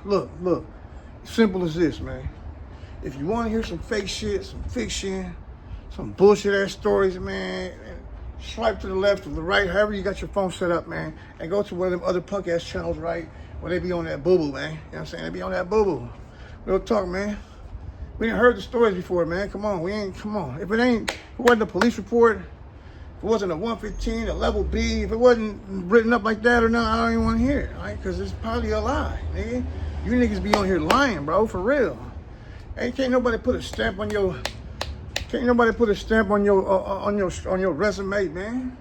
look. Simple as this, man. If you want to hear some fake shit, some fiction, some bullshit ass stories, man, swipe to the left or the right, however you got your phone set up, man, and go to one of them other punk ass channels, right, where they be on that boo-boo, man. You know what I'm saying? They be on that boo-boo. Real talk, man. We done heard the stories before, man. Come on, come on. If it wasn't a police report, if it wasn't a 115, a level B, if it wasn't written up like that or nothing, I don't even want to hear it, right? Because it's probably a lie, nigga. You niggas be on here lying, bro, for real. Hey, can't nobody put a stamp on your, on your resume, man.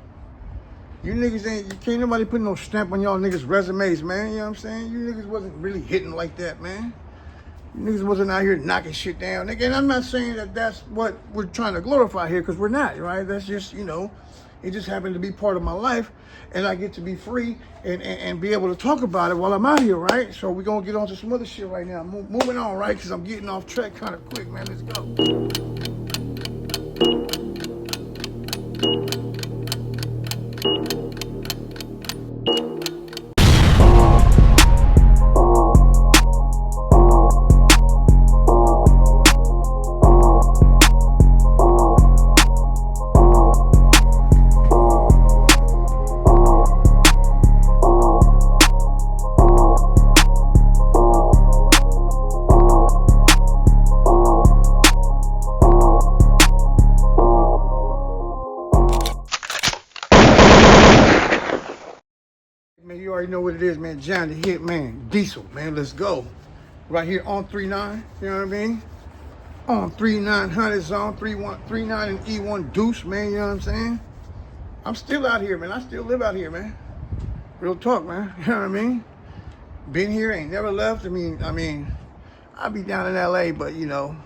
You niggas can't nobody put no stamp on y'all niggas' resumes, man. You know what I'm saying? You niggas wasn't really hitting like that, man. You niggas wasn't out here knocking shit down. Again, I'm not saying that that's what we're trying to glorify here, because we're not, right? That's just, you know, it just happened to be part of my life, and I get to be free and be able to talk about it while I'm out here, right? So we're going to get on to some other shit right now. Moving on, right? Because I'm getting off track kind of quick, man. Let's go. Man, you already know what it is, man. John the Hit, man. Diesel, man. Let's go. Right here on 39, you know what I mean? On 3900 zone, 39 and E1 Deuce, man, you know what I'm saying? I'm still out here, man. I still live out here, man. Real talk, man. You know what I mean? Been here, ain't never left. I mean, I be down in LA, but you know,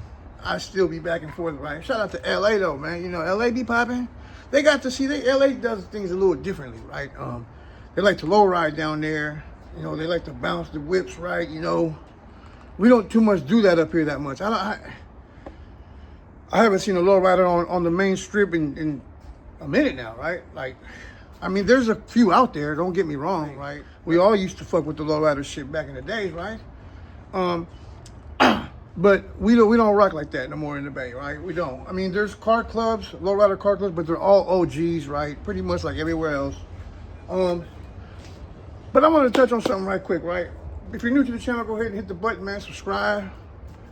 I still be back and forth, right? Shout out to LA though, man. You know, LA be popping. They got to see, LA does things a little differently, right? They like to low ride down there. You know, they like to bounce the whips, right? You know, we don't too much do that up here that much. I haven't seen a low rider on the main strip in a minute now, right? Like, I mean, there's a few out there, don't get me wrong, right? We all used to fuck with the low rider shit back in the days, right? But we don't rock like that no more in the Bay, right? We don't. I mean, there's car clubs, low rider car clubs, but they're all OGs, right? Pretty much like everywhere else. But I want to touch on something right quick, right? If you're new to the channel, go ahead and hit the button, man. Subscribe,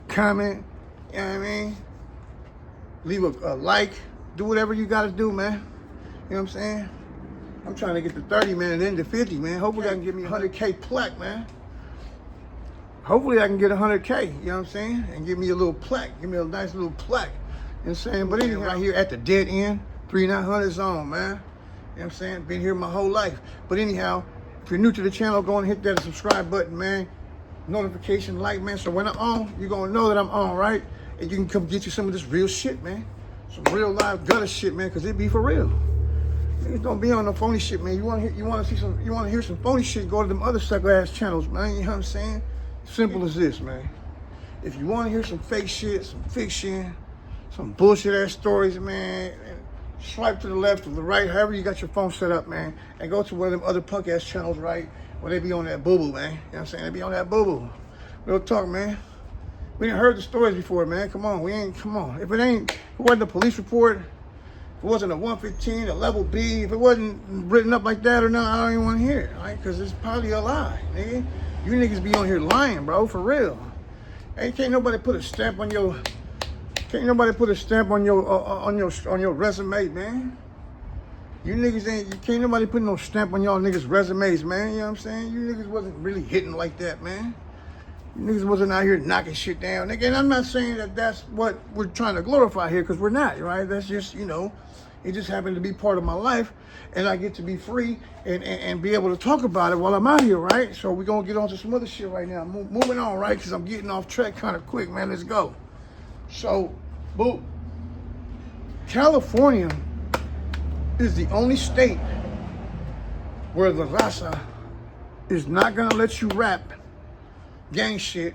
comment, you know what I mean? Leave a like, do whatever you got to do, man. You know what I'm saying? I'm trying to get to 30, man, and then to 50, man. Hopefully I can get me a 100K plaque, man. Hopefully I can get 100K, you know what I'm saying? And give me a little plaque, give me a nice little plaque. You know what I'm saying? But anyhow, right here at the dead end, 3900 zone, man. You know what I'm saying? Been here my whole life. But anyhow, if you're new to the channel, go and hit that subscribe button, man. Notification, like, man. So when I'm on, you're going to know that I'm on, right? And you can come get you some of this real shit, man. Some real live gutter shit, man, because it be for real. Niggas don't be on no phony shit, man. You want to hear some phony shit, go to them other sucker-ass channels, man. You know what I'm saying? Simple as this, man. If you want to hear some fake shit, some fiction, some bullshit ass stories, man, swipe to the left or the right, however you got your phone set up, man, and go to one of them other punk ass channels, right, where they be on that boo-boo, man. You know what I'm saying? They be on that boo-boo. Real talk, man. We done heard the stories before, man. Come on, come on. If it wasn't a police report, if it wasn't a 115, a level B, if it wasn't written up like that or nothing, I don't even want to hear it, right? Because it's probably a lie, nigga. You niggas be on here lying, bro, for real. Hey, can't nobody put a stamp on your, on your resume, man. You niggas can't nobody put no stamp on y'all niggas' resumes, man. You know what I'm saying? You niggas wasn't really hitting like that, man. You niggas wasn't out here knocking shit down. Again, I'm not saying that that's what we're trying to glorify here, because we're not, right? That's just, you know, it just happened to be part of my life, and I get to be free and be able to talk about it while I'm out here, right? So we're going to get on to some other shit right now. Moving on, right? Because I'm getting off track kind of quick, man. Let's go. So, boom. California is the only state where the raza is not going to let you rap gang shit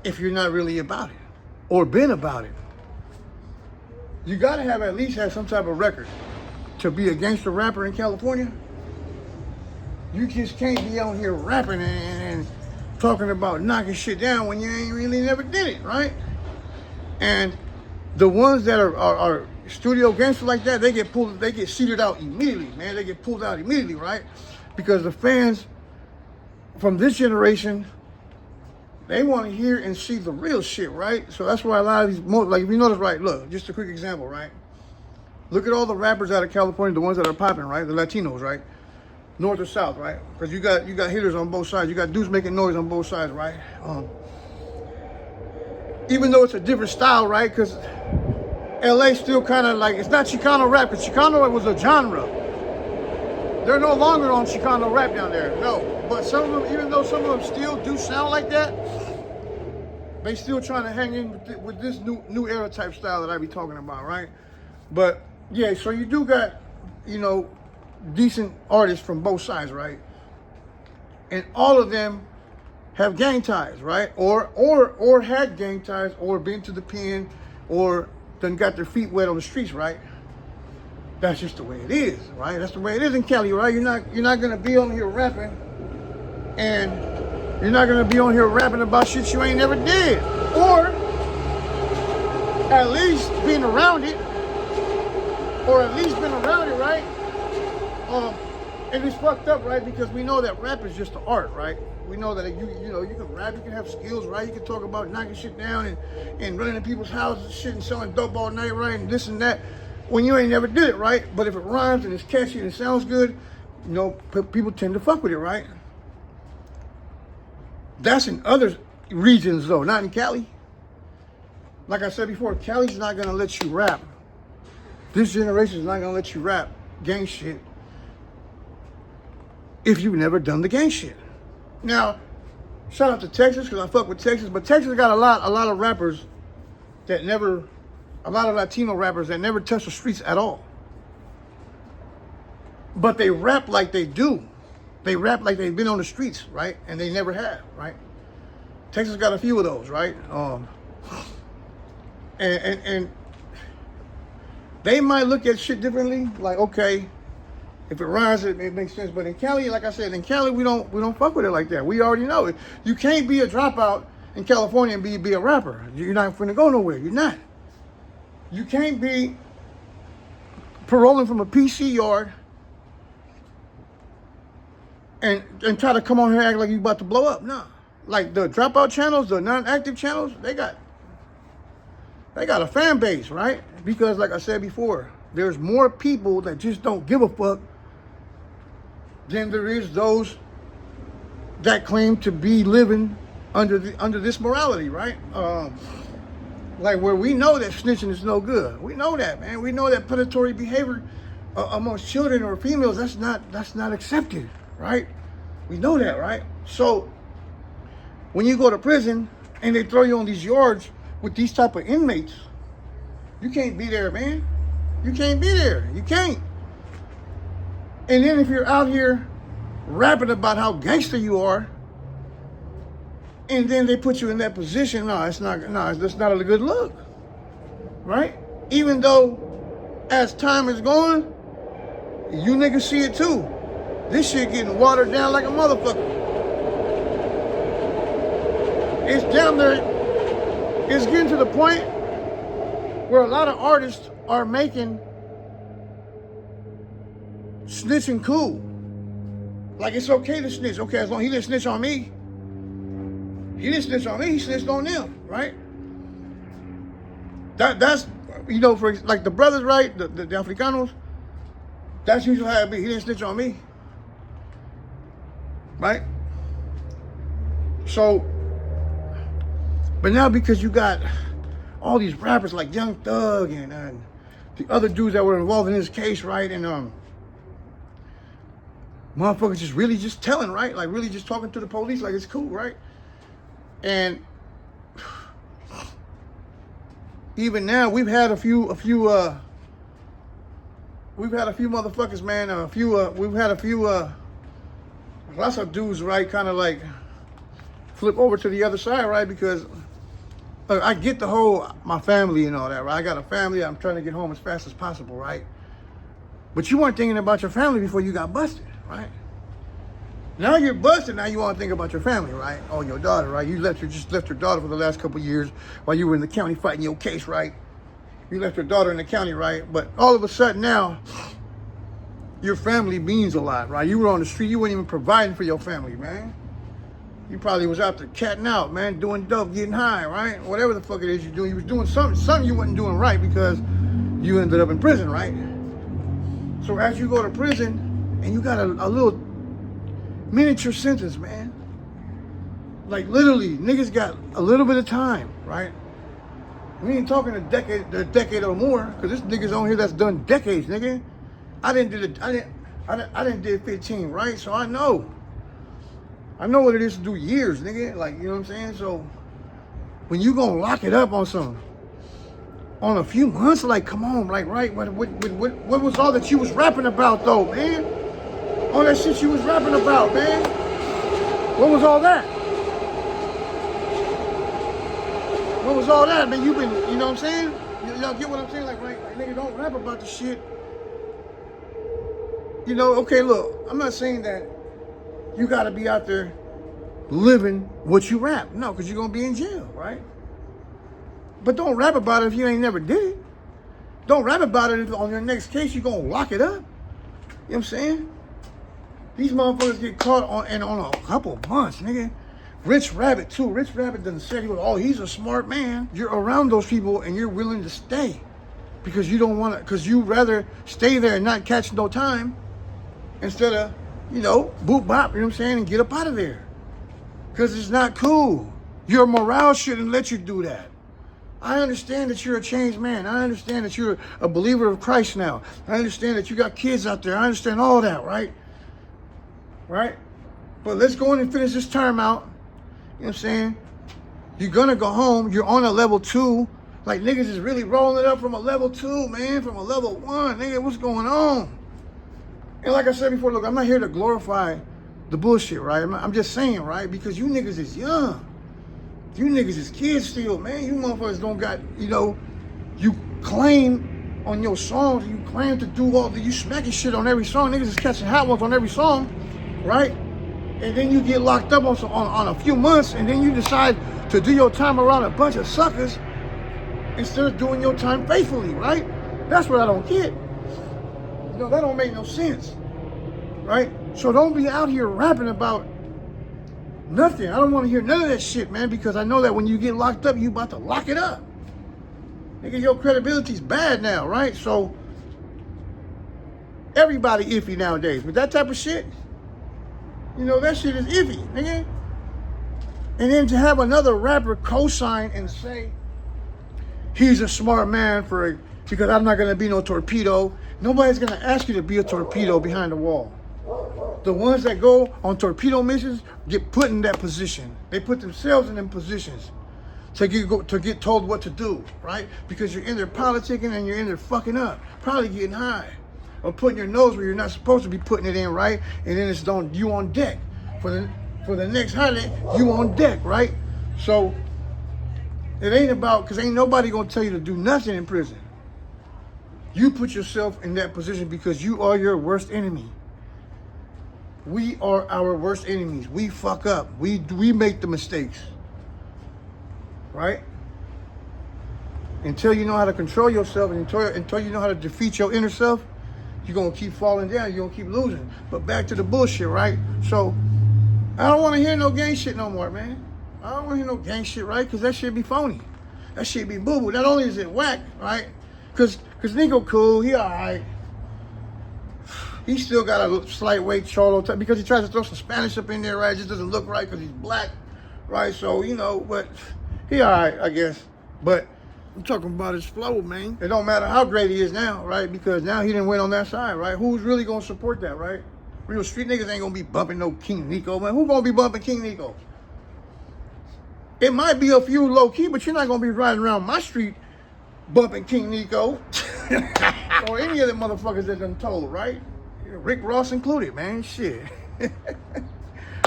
if you're not really about it or been about it. You gotta at least have some type of record to be a gangster rapper in California. You just can't be out here rapping and talking about knocking shit down when you ain't really never did it, right? And the ones that are studio gangsters like that, they get seated out immediately, man. They get pulled out immediately, right? Because the fans from this generation, they want to hear and see the real shit, right? So that's why a lot of these, like if you notice, right, look, just a quick example, right? Look at all the rappers out of California, the ones that are popping, right? The Latinos, right? North or south, right? Because you got hitters on both sides. You got dudes making noise on both sides, right? Even though it's a different style, right? Because LA still kind of like, it's not Chicano rap, because Chicano rap was a genre. They're no longer on Chicano rap down there, no. But some of them, even though some of them still do sound like that, they still trying to hang in with this new era type style that I be talking about, right? But yeah, so you do got, you know, decent artists from both sides, right? And all of them have gang ties, right? Or had gang ties, or been to the pen, or done got their feet wet on the streets, right? That's just the way it is, right? That's the way it is in Cali, right? You're not gonna be on here rapping, and you're not gonna be on here rapping about shit you ain't never did, or at least being around it, right? And it's fucked up, right? Because we know that rap is just an art, right? We know that you know, you can rap, you can have skills, right? You can talk about knocking shit down and running in people's houses and shit and selling dope all night, right? And this and that, when you ain't never did it, right? But if it rhymes and it's catchy and it sounds good, you know, people tend to fuck with it, right? That's in other regions though, not in Cali. Like I said before, Cali's not gonna let you rap. This generation is not gonna let you rap gang shit if you've never done the gang shit. Now, shout out to Texas, because I fuck with Texas, but Texas got a lot of rappers that never, a lot of Latino rappers that never touch the streets at all. But they rap like they do. They rap like they've been on the streets, right? And they never have, right? Texas got a few of those, right? And they might look at shit differently, like, okay, if it rhymes, it makes sense. But in Cali, like I said, in Cali, we don't fuck with it like that. We already know it. You can't be a dropout in California and be a rapper. You're not finna go nowhere. You're not. You can't be paroling from a PC yard and try to come on here and act like you about to blow up. No. Like the dropout channels, the non-active channels, they got a fan base, right? Because like I said before, there's more people that just don't give a fuck than there is those that claim to be living under this morality, right? Like where we know that snitching is no good. We know that, man. We know that predatory behavior amongst children or females, that's not accepted, right? We know that, right? So when you go to prison and they throw you on these yards with these type of inmates, you can't be there, man. You can't be there. You can't. And then if you're out here rapping about how gangster you are, and then they put you in that position, that's not a good look, right? Even though as time is going, you niggas see it too. This shit getting watered down like a motherfucker. It's down there. It's getting to the point where a lot of artists are making snitching cool. Like it's okay to snitch. Okay, as long as he didn't snitch on me. He didn't snitch on me, he snitched on them, right? That's, you know, for like the brothers, right? The Africanos, that's usually how it be. He didn't snitch on me. Right? So, but now because you got all these rappers like Young Thug and the other dudes that were involved in this case, right? And motherfuckers just really just telling, right? Like really just talking to the police like it's cool, right? And even now we've had a few motherfuckers, man, we've had a few lots of dudes, right, kind of like flip over to the other side, right? Because I get the whole my family and all that, right? I got a family, I'm trying to get home as fast as possible, right? But you weren't thinking about your family before you got busted, right? Now you're busted. Now you want to think about your family, right? Oh, your daughter, right? You just left your daughter for the last couple of years while you were in the county fighting your case, right? You left your daughter in the county, right? But all of a sudden now, your family means a lot, right? You were on the street. You weren't even providing for your family, man. You probably was out there catting out, man, doing dope, getting high, right? Whatever the fuck it is you're doing. You was doing something you wasn't doing right because you ended up in prison, right? So as you go to prison and you got a little miniature sentence, man. Like literally, niggas got a little bit of time, right? We ain't talking a decade or more, because this nigga's on here that's done decades, nigga. I didn't do 15, right? So I know what it is to do years, nigga. Like, you know what I'm saying? So when you gonna lock it up on a few months, like, come on, like, right? What was all that you was rapping about, though, man? All that shit you was rapping about, man. What was all that? What was all that, man? You been, you know what I'm saying? Y'all get what I'm saying? Like, right? Like, nigga, don't rap about the shit. You know, okay, look, I'm not saying that you gotta be out there living what you rap. No, because you're gonna be in jail, right? But don't rap about it if you ain't never did it. Don't rap about it if on your next case you're gonna lock it up. You know what I'm saying? These motherfuckers get caught on a couple months, nigga. Rich Rabbit, too. Rich Rabbit done said he's a smart man. You're around those people and you're willing to stay because you don't want to, because you rather stay there and not catch no time instead of, you know, boop bop, you know what I'm saying, and get up out of there. Because it's not cool. Your morale shouldn't let you do that. I understand that you're a changed man. I understand that you're a believer of Christ now. I understand that you got kids out there. I understand all that, right? Right? But let's go in and finish this term out. You know what I'm saying? You're gonna go home. You're on a level 2. Like, niggas is really rolling it up from a level 2, man. From a level 1. Nigga, what's going on? And like I said before, look, I'm not here to glorify the bullshit, right? I'm just saying, right? Because you niggas is young. You niggas is kids still, man. You motherfuckers don't got, you know, you claim on your songs, you claim to do all the, you smacking shit on every song. Niggas is catching hot ones on every song, right? And then you get locked up on a few months, and then you decide to do your time around a bunch of suckers instead of doing your time faithfully, right? That's what I don't get. You know, that don't make no sense, right? So don't be out here rapping about nothing. I don't want to hear none of that shit, man, because I know that when you get locked up, you about to lock it up. Nigga, your credibility's bad now, right? So everybody iffy nowadays, but that type of shit, you know, that shit is iffy, nigga. And then to have another rapper co-sign and say he's a smart man because I'm not gonna be no torpedo. Nobody's gonna ask you to be a torpedo behind the wall. The ones that go on torpedo missions get put in that position. They put themselves in them positions to get told what to do, right? Because you're in there politicking and you're in there fucking up, probably getting high, or putting your nose where you're not supposed to be putting it in, right? And then it's you on deck for the next highlight. You on deck, right? So it ain't about, because ain't nobody gonna tell you to do nothing in prison. You put yourself in that position because you are your worst enemy. We are our worst enemies. We fuck up. We make the mistakes, right? Until you know how to control yourself and until you know how to defeat your inner self, you're going to keep falling down. You're going to keep losing. But back to the bullshit, right? So I don't want to hear no gang shit no more, man. I don't want to hear no gang shit, right? Because that shit be phony. That shit be boo-boo. Not only is it whack, right? Because Nico cool. He all right. He still got a slight weight cholo type because he tries to throw some Spanish up in there, right? It just doesn't look right because he's black, right? So, you know, but he all right, I guess. But I'm talking about his flow, man. It don't matter how great he is now, right? Because now he didn't win on that side, right? Who's really going to support that, right? Real street niggas ain't going to be bumping no King Nico, man. Who going to be bumping King Nico? It might be a few low-key, but you're not going to be riding around my street bumping King Nico or any of the motherfuckers that done told, right? Rick Ross included, man. Shit.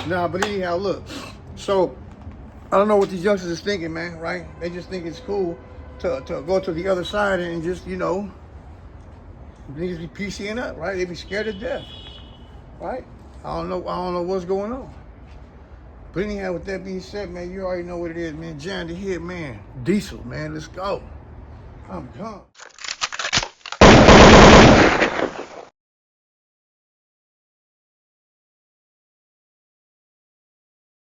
Nah, but anyhow, look. So, I don't know what these youngsters is thinking, man, right? They just think it's cool to go to the other side and just, you know, niggas be PCing up, right? They be scared to death, right? I don't know what's going on. But anyhow, with that being said, man, you already know what it is, man. John the Hit, man. Diesel, man. Let's go. I'm gone.